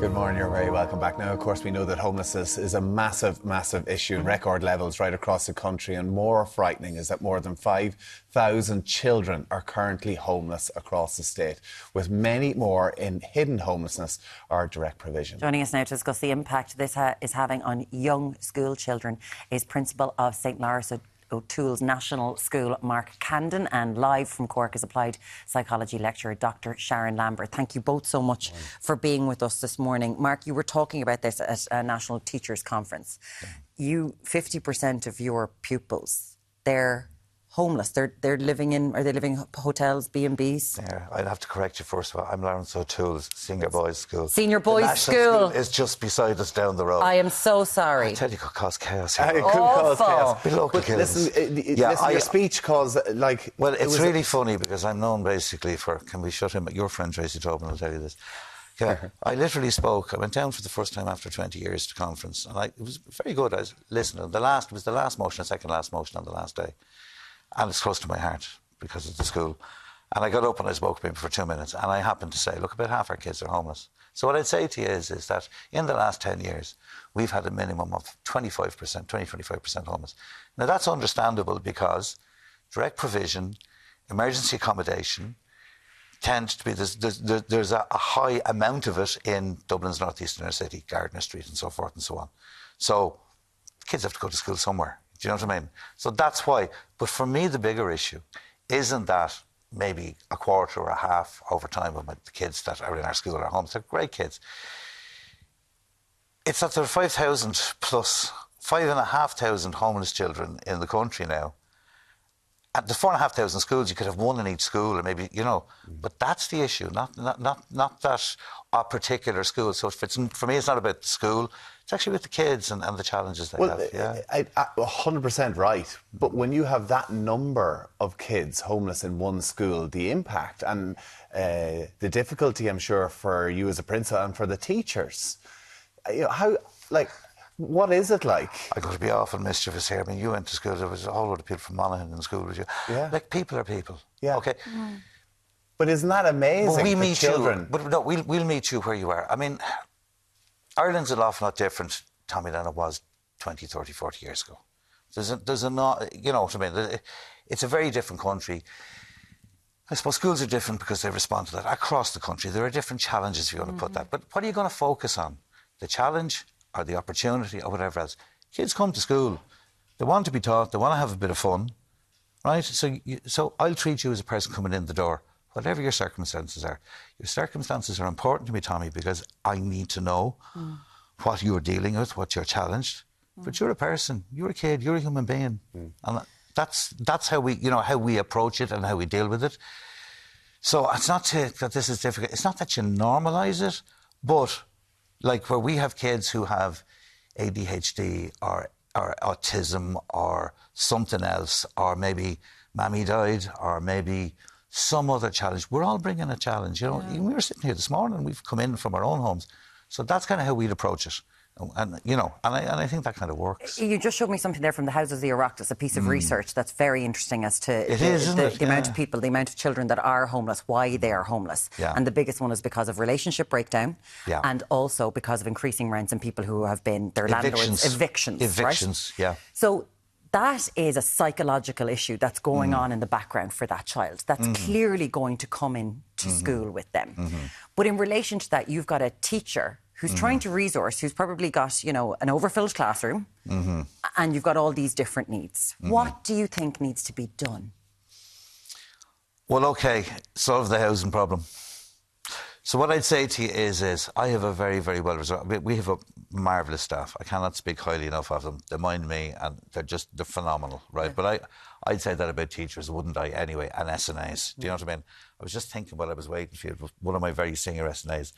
Good morning, you're very welcome back. Now, of course, we know that homelessness is a massive, massive issue, record levels right across the country, and more frightening is that more than 5,000 children are currently homeless across the state, with many more in hidden homelessness or direct provision. Joining us now to discuss the impact this is having on young school children is Principal of St Laurence O'Toole's National School, Mark Candon, and live from Cork is applied psychology lecturer Dr. Sharon Lambert. Thank you both so much for being with us this morning. Mark, you were talking about this at a National Teachers Conference. 50% of your pupils, they're homeless. They're living in, are they living in hotels, B&Bs? Yeah, I'd have to correct you first of all. I'm Laurence O'Toole's Senior Boys School. Senior Boys School is just beside us down the road. I am so sorry. I tell you, it could cause chaos here. It could cause chaos. Listen, your speech caused, like... Well, it's really funny because I'm known basically for... Can we shut him? Your friend Tracy Tobin will tell you this. Yeah, I literally spoke. I went down for the first time after 20 years to conference, and it was very good. I was listening. It was the last motion, the second last motion on the last day. And it's close to my heart because of the school. And I got up and I spoke to people for 2 minutes, and I happened to say, look, about half our kids are homeless. So what I'd say to you is that in the last 10 years, we've had a minimum of 25% homeless. Now, that's understandable because direct provision, emergency accommodation, tends to be, there's a high amount of it in Dublin's northeastern inner city, Gardiner Street and so forth and so on. So kids have to go to school somewhere. Do you know what I mean? So that's why. But for me, the bigger issue isn't that maybe a quarter or a half over time of the kids that are in our school are homeless. They're great kids. It's that there are 5,000 plus 5,500 homeless children in the country now. At the 4,500 schools, you could have one in each school, or maybe, you know. But that's the issue, not that a particular school. So for me, it's not about the school. It's actually with the kids and the challenges they have. Yeah, 100% right. But when you have that number of kids homeless in one school, the impact and the difficulty, I'm sure, for you as a principal and for the teachers, what is it like? I'm going to be awful mischievous here. I mean, you went to school, there was a whole lot of people from Monaghan in school with you. Yeah. Like, people are people. Yeah. Okay. But isn't that amazing? Well, we meet children. You. But no, we'll meet you where you are. I mean, Ireland's an awful lot different, Tommy, than it was 20, 30, 40 years ago. There's a not, you know what I mean? It's a very different country. I suppose schools are different because they respond to that. Across the country, there are different challenges, if you want to put that. But what are you going to focus on? The challenge or the opportunity or whatever else? Kids come to school. They want to be taught. They want to have a bit of fun, right? So I'll treat you as a person coming in the door, whatever your circumstances are. Your circumstances are important to me, Tommy, because I need to know what you're dealing with, what you're challenged. But you're a person. You're a kid. You're a human being. And that's how we approach it and how we deal with it. So it's not that this is difficult. It's not that you normalise it, but like where we have kids who have ADHD or autism or something else, or maybe mammy died, or maybe some other challenge. We're all bringing a challenge, you know. Yeah. We were sitting here this morning, we've come in from our own homes. So that's kind of how we'd approach it. And you know, and I think that kind of works. You just showed me something there from the Houses of the Oireachtas, a piece of research that's very interesting as to the amount of people, the amount of children that are homeless, why they are homeless. Yeah. And the biggest one is because of relationship breakdown, and also because of increasing rents and people who have been their landlords evictions, right? Yeah. So that is a psychological issue that's going on in the background for that child. That's clearly going to come into school with them. But in relation to that, you've got a teacher who's trying to resource, who's probably got, you know, an overfilled classroom, and you've got all these different needs. What do you think needs to be done? Well, OK, solve the housing problem. So what I'd say to you is I have a very, very well-resourced... We have a marvellous staff. I cannot speak highly enough of them. They mind me, and they're phenomenal, right? Yeah. But I'd say that about teachers, wouldn't I, anyway, and SNAs. Do you know what I mean? I was just thinking while I was waiting for you, one of my very senior SNAs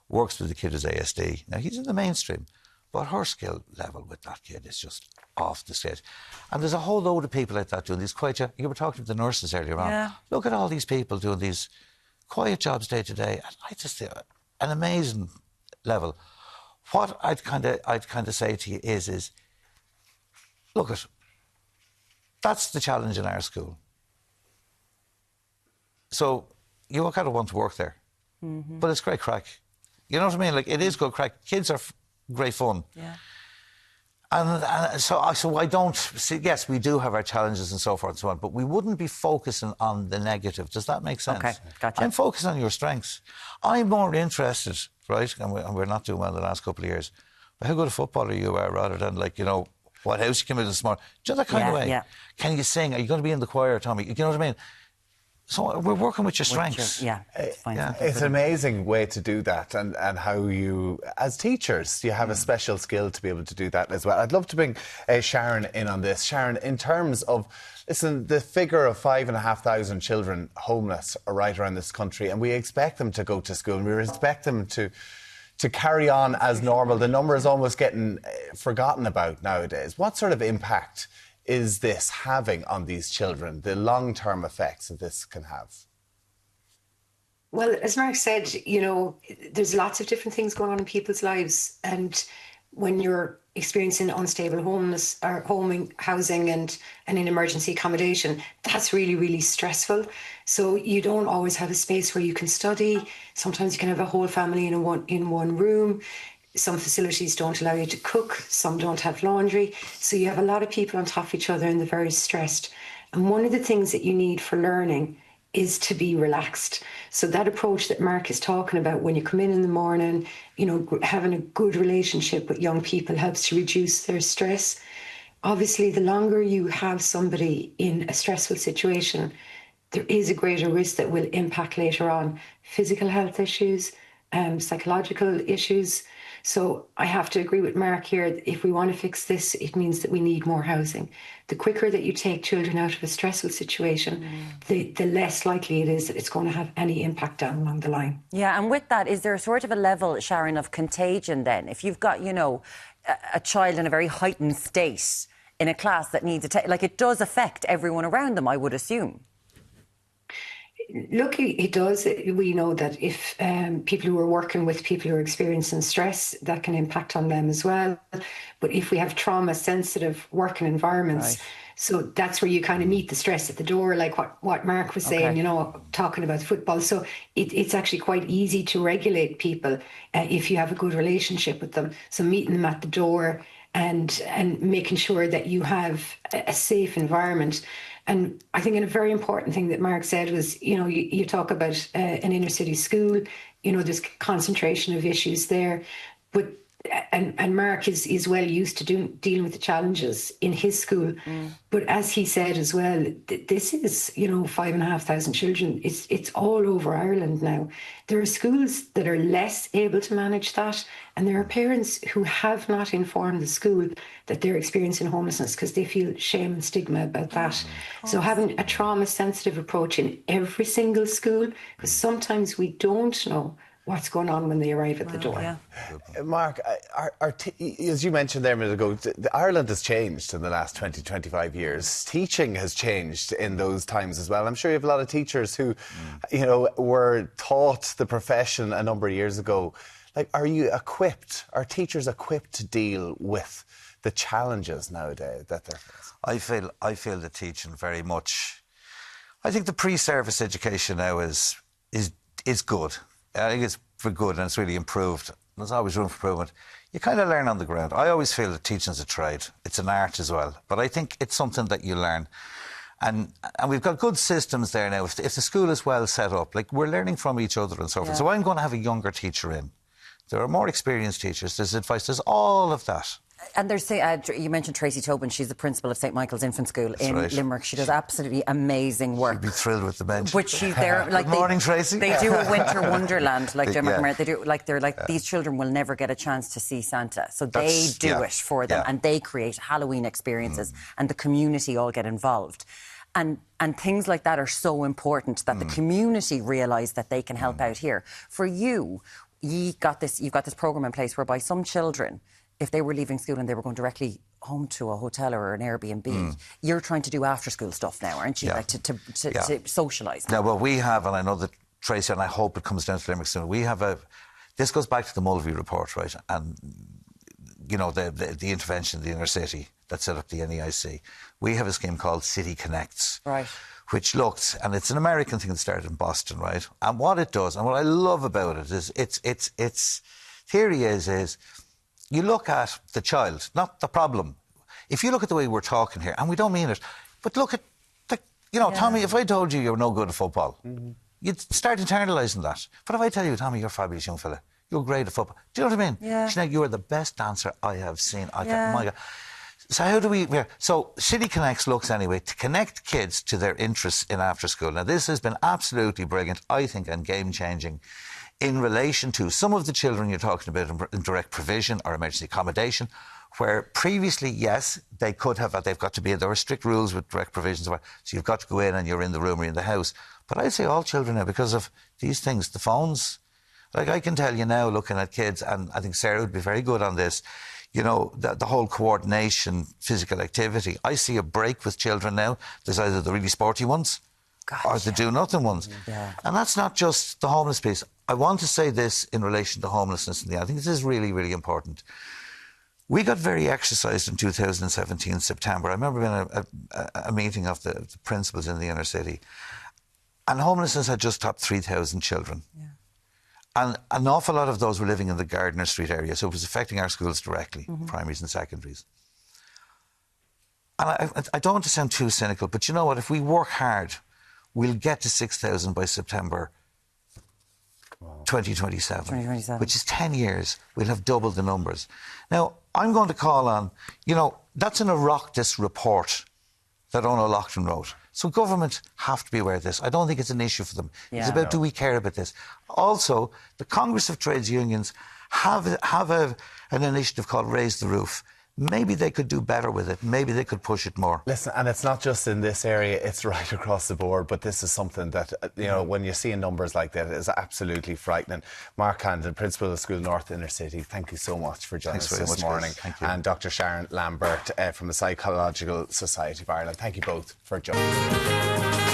works with a kid who's ASD. Now, he's in the mainstream, but her skill level with that kid is just off the stage. And there's a whole load of people like that doing these quiet jobs. You were talking to the nurses earlier on. Yeah. Look at all these people doing these quiet jobs day to day. And I just an amazing level. What I'd kind of say to you is look that's the challenge in our school. So you kind of want to work there, but it's great crack. You know what I mean? Like, it is good crack. Kids are great fun. Yeah. And so I don't see. Yes, we do have our challenges and so forth and so on, but we wouldn't be focusing on the negative. Does that make sense? Okay, gotcha. I'm focused on your strengths. I'm more interested, right? And we're not doing well the last couple of years. But how good a footballer you are, rather than, like, you know, what house you came in this morning. Just that kind of way. Yeah. Can you sing? Are you going to be in the choir, Tommy? You know what I mean? So we're working with your strengths. It's fine. Yeah. It's an amazing way to do that, and how you, as teachers, you have a special skill to be able to do that as well. I'd love to bring Sharon in on this. Sharon, in terms of, listen, the figure of 5,500 children homeless are right around this country, and we expect them to go to school, and we expect them to carry on as normal. The number is almost getting forgotten about nowadays. What sort of impact is this having on these children, the long-term effects that this can have? Well, as Mark said, you know, there's lots of different things going on in people's lives. And when you're experiencing unstable homeless or housing and in emergency accommodation, that's really, really stressful. So you don't always have a space where you can study. Sometimes you can have a whole family in one room. Some facilities don't allow you to cook, some don't have laundry. So you have a lot of people on top of each other and they're very stressed. And one of the things that you need for learning is to be relaxed. So that approach that Mark is talking about, when you come in the morning, you know, having a good relationship with young people helps to reduce their stress. Obviously, the longer you have somebody in a stressful situation, there is a greater risk that will impact later on physical health issues, psychological issues. So I have to agree with Mark here. If we want to fix this, it means that we need more housing. The quicker that you take children out of a stressful situation, the less likely it is that it's going to have any impact down along the line. Yeah, and with that, is there sort of a level, Sharon, of contagion then? If you've got, you know, a child in a very heightened state in a class that needs like, it does affect everyone around them, I would assume. Look, it does. We know that if people who are working with people who are experiencing stress, that can impact on them as well. But if we have trauma-sensitive working environments, right. So that's where you kind of meet the stress at the door, like what Mark was saying, you know, talking about football. So it's actually quite easy to regulate people if you have a good relationship with them. So meeting them at the door and making sure that you have a safe environment. And I think a very important thing that Mark said was, you know, you talk about an inner city school, you know, there's concentration of issues there. But and Mark is well used to dealing with the challenges in his school. But as he said as well, this is, you know, 5,500 children. It's all over Ireland now. There are schools that are less able to manage that. And there are parents who have not informed the school that they're experiencing homelessness because they feel shame and stigma about that. So having a trauma-sensitive approach in every single school, because sometimes we don't know what's going on when they arrive at the door. Yeah. Mark, as you mentioned there a minute ago, Ireland has changed in the last 20, 25 years. Teaching has changed in those times as well. I'm sure you have a lot of teachers who, you know, were taught the profession a number of years ago. Like, are teachers equipped to deal with the challenges nowadays that they're facing? I feel the teaching very much. I think the pre-service education now is good. I think it's very good and it's really improved. There's always room for improvement. You kind of learn on the ground. I always feel that teaching's a trade. It's an art as well. But I think it's something that you learn. And we've got good systems there now. If the school is well set up, like, we're learning from each other and so forth. So I'm going to have a younger teacher in. There are more experienced teachers. There's advice. There's all of that. And there's, you mentioned Tracy Tobin. She's the principal of St Michael's Infant School in Limerick. She does absolutely amazing work. She'd be thrilled with the bench. But she's there. Like, Good morning, Tracy. They do a winter wonderland, like Dermot. They do, like, they're like, these children will never get a chance to see Santa, so they do it for them, and they create Halloween experiences, and the community all get involved. And things like that are so important that the community realise that they can help out here. For you, you've got this programme in place whereby some children, if they were leaving school and they were going directly home to a hotel or an Airbnb, you're trying to do after-school stuff now, aren't you? Like to socialise. Now, well, we have, and I know that Tracy, and I hope it comes down to Limerick soon, we have this goes back to the Mulvey report, right? And, you know, the intervention in the inner city that set up the NEIC. We have a scheme called City Connects. Right. which looked, and it's an American thing that started in Boston, right? And what it does, and what I love about it is its theory is you look at the child, not the problem. If you look at the way we're talking here, and we don't mean it, but look at Tommy, if I told you you're no good at football, you'd start internalising that. But if I tell you, Tommy, you're a fabulous young fella, you're great at football, do you know what I mean? Yeah. You are the best dancer I have seen. My God. So how do we... So City Connects looks anyway to connect kids to their interests in after school. Now this has been absolutely brilliant, I think, and game-changing in relation to some of the children you're talking about in direct provision or emergency accommodation, where previously, yes, they could have, they've got to be, there are strict rules with direct provisions, so you've got to go in and you're in the room or in the house. But I'd say all children now, because of these things, the phones, like I can tell you now, looking at kids, and I think Sarah would be very good on this, the whole coordination, physical activity. I see a break with children now. There's either the really sporty ones or the do-nothing ones. Yeah. And that's not just the homeless piece. I want to say this in relation to homelessness, and I think this is really, really important. We got very exercised in 2017, September. I remember being a meeting of the principals in the inner city, and homelessness had just topped 3,000 children. Yeah. And an awful lot of those were living in the Gardiner Street area, so it was affecting our schools directly, primaries and secondaries. And I don't want to sound too cynical, but you know what? If we work hard, we'll get to 6,000 by September 2027, which is 10 years. We'll have doubled the numbers. Now, I'm going to call on, that's an Oireachtas report that Ono Loughlin wrote. So government have to be aware of this. I don't think it's an issue for them. It's about, do we care about this? Also, the Congress of Trades Unions have an initiative called Raise the Roof. Maybe they could do better with it. Maybe they could push it more. Listen, and it's not just in this area, it's right across the board, but this is something that, when you see numbers like that, it is absolutely frightening. Mark Candon, Principal of School North Inner City, thank you so much for joining us this morning. Thank you. And Dr. Sharon Lambert from the Psychological Society of Ireland, thank you both for joining us.